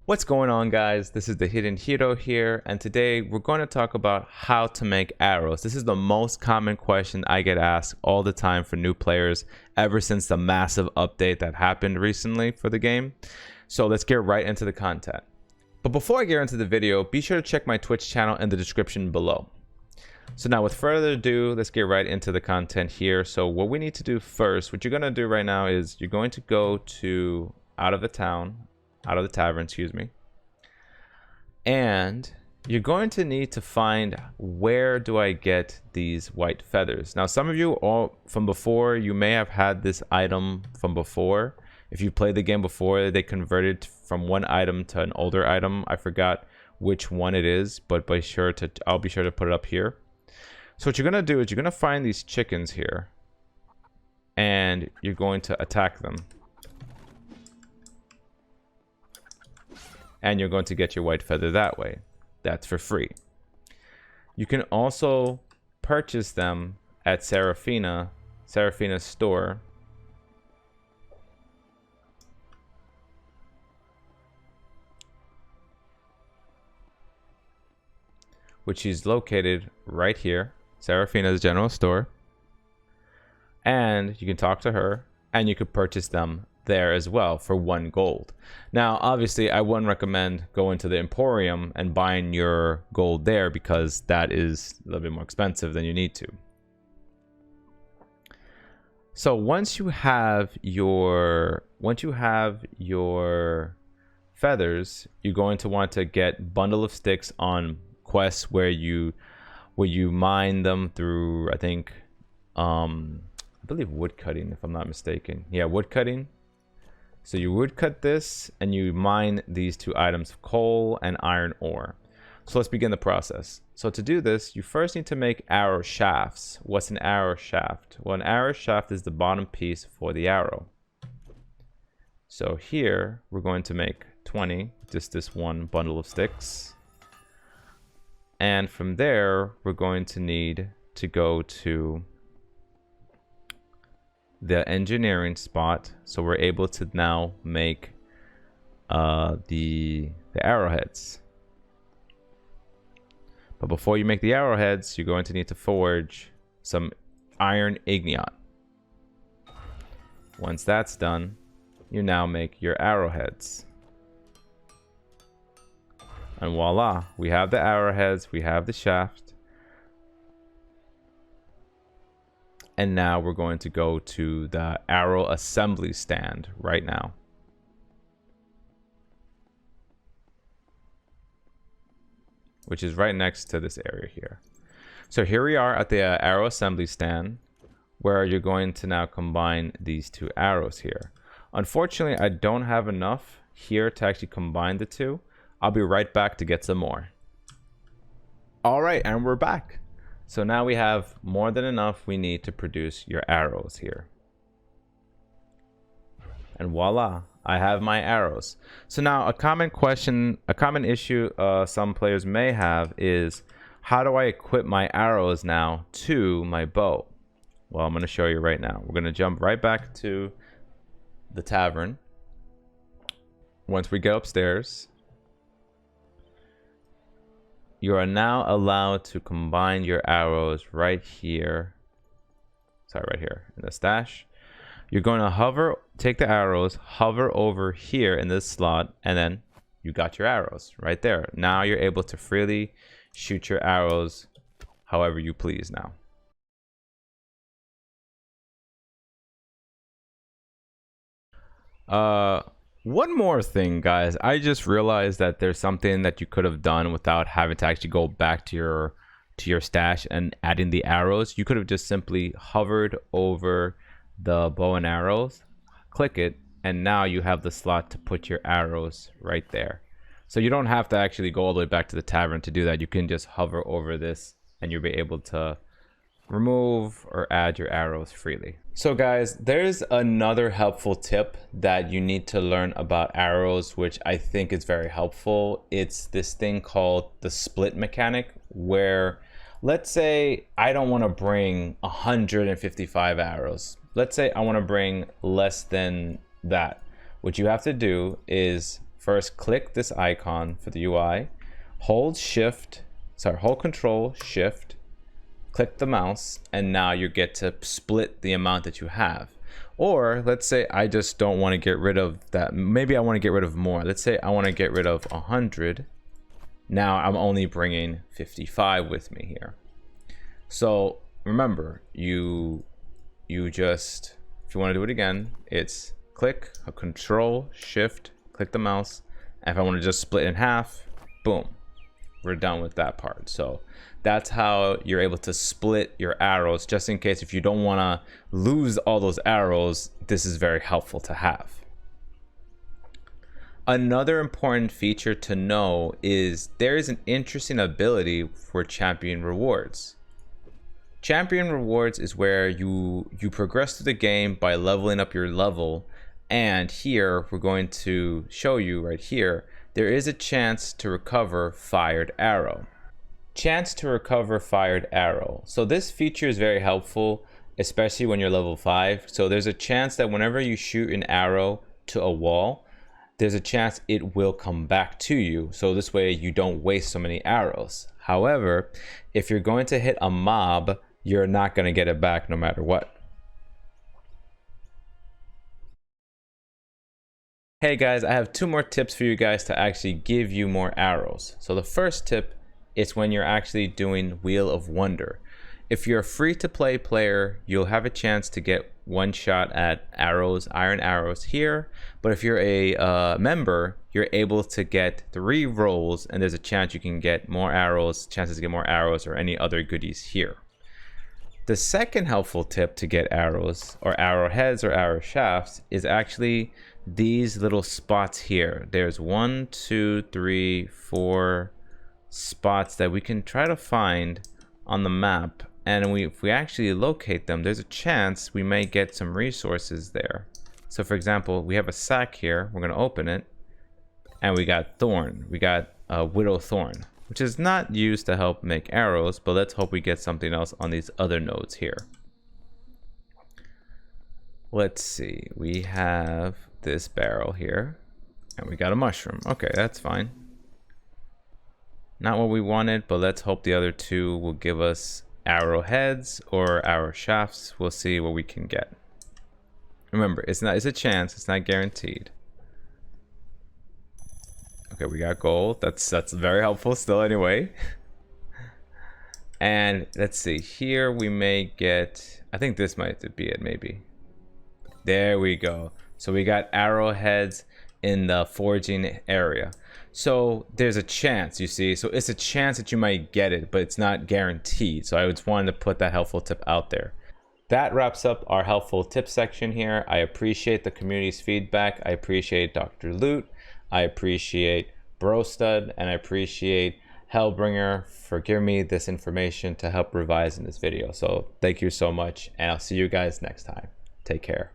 What's going on, guys? This is the Hidden Hero here, and today we're going to talk about how to make arrows. This is the most common question I get asked all the time for new players ever since the massive update that happened recently for the game. So let's get right into the content. But before I get into the video, be sure to check my Twitch channel in the description below. So now, with further ado, let's get right into the content here. So what we need to do first, what you're going to do right now is you're going to go to out of the tavern, excuse me. And you're going to need to find, where do I get these white feathers? Now, some of you all from before, you may have had this item from before. If you played the game before, they converted from one item to an older item. I forgot which one it is, but I'll be sure to put it up here. So what you're going to do is you're going to find these chickens here, and you're going to attack them. And you're going to get your white feather that way. That's for free. You can also purchase them at Seraphina's store. Which is located right here, Seraphina's general store. And you can talk to her, and you could purchase them there as well for 1 gold. Now, obviously, I wouldn't recommend going to the Emporium and buying your gold there, because that is a little bit more expensive than you need to. So once you have your feathers, you're going to want to get bundle of sticks on quests where you mine them through, I believe wood cutting, if I'm not mistaken. Yeah, wood cutting. So you would cut this and you mine these 2 items of coal and iron ore. So let's begin the process. So to do this, you first need to make arrow shafts. What's an arrow shaft? Well, an arrow shaft is the bottom piece for the arrow. So here we're going to make 20, just this 1 bundle of sticks. And from there, we're going to need to go to the engineering spot, so we're able to now make the arrowheads. But before you make the arrowheads, you're going to need to forge some iron ingot. Once that's done, you now make your arrowheads. And voila, we have the arrowheads, we have the shaft. And now we're going to go to the arrow assembly stand right now. Which is right next to this area here. So here we are at the arrow assembly stand, where you're going to now combine these 2 arrows here. Unfortunately, I don't have enough here to actually combine the 2. I'll be right back to get some more. All right, and we're back. So now we have more than enough we need to produce your arrows here. And voila, I have my arrows. So now a common issue some players may have is, how do I equip my arrows now to my bow? Well, I'm going to show you right now. We're going to jump right back to the tavern. Once we get upstairs, you are now allowed to combine your arrows right here. Sorry, right here in the stash. You're going to take the arrows, hover over here in this slot, and then you got your arrows right there. Now you're able to freely shoot your arrows however you please now. One more thing, guys. I just realized that there's something that you could have done without having to actually go back to your stash and adding the arrows. You could have just simply hovered over the bow and arrows, click it, and now you have the slot to put your arrows right there. So you don't have to actually go all the way back to the tavern to do that. You can just hover over this and you'll be able to remove or add your arrows freely. So guys, there's another helpful tip that you need to learn about arrows, which I think is very helpful. It's this thing called the split mechanic, where let's say I don't want to bring 155 arrows. Let's say I want to bring less than that. What you have to do is first click this icon for the UI, hold control shift, click the mouse, and now you get to split the amount that you have. Or let's say I just don't want to get rid of that. Maybe I want to get rid of more. Let's say I want to get rid of 100. Now I'm only bringing 55 with me here. So remember, you just, if you want to do it again, it's click, control shift, click the mouse, and if I want to just split in half, boom, we're done with that part. So that's how you're able to split your arrows, just in case if you don't want to lose all those arrows. This is very helpful to have. Another important feature to know is there is an interesting ability for champion rewards. Champion rewards is where you progress through the game by leveling up your level, and here we're going to show you right here, there is a chance to recover fired arrow. Chance to recover fired arrow. So this feature is very helpful, especially when you're level 5. So there's a chance that whenever you shoot an arrow to a wall, there's a chance it will come back to you. So this way you don't waste so many arrows. However, if you're going to hit a mob, you're not going to get it back no matter what. Hey guys, I have 2 more tips for you guys to actually give you more arrows. So the first tip is when you're actually doing Wheel of Wonder. If you're a free-to-play player, you'll have a chance to get one shot at arrows, iron arrows here. But if you're a member, you're able to get 3 rolls, and there's a chance you can get more arrows, chances to get more arrows, or any other goodies here. The second helpful tip to get arrows, or arrowheads, or arrow shafts, is actually these little spots here. There's 1, 2, 3, 4 spots that we can try to find on the map, and if we actually locate them, there's a chance we may get some resources there. So for example, we have a sack here. We're going to open it, and we got thorn. We got a widow thorn, which is not used to help make arrows, but let's hope we get something else on these other nodes here. Let's see, we have this barrel here, and we got a mushroom. Okay, that's fine. Not what we wanted, but let's hope the other 2 will give us arrowheads or arrow shafts. We'll see what we can get. Remember, it's a chance, it's not guaranteed. Okay, we got gold. That's very helpful still anyway. And let's see, here we may get, I think this might be it maybe. There we go. So we got arrowheads in the forging area. So there's a chance, you see. So it's a chance that you might get it, but it's not guaranteed. So I just wanted to put that helpful tip out there. That wraps up our helpful tip section here. I appreciate the community's feedback. I appreciate Dr. Loot. I appreciate Brostud, and I appreciate Hellbringer for giving me this information to help revise in this video. So thank you so much, and I'll see you guys next time. Take care.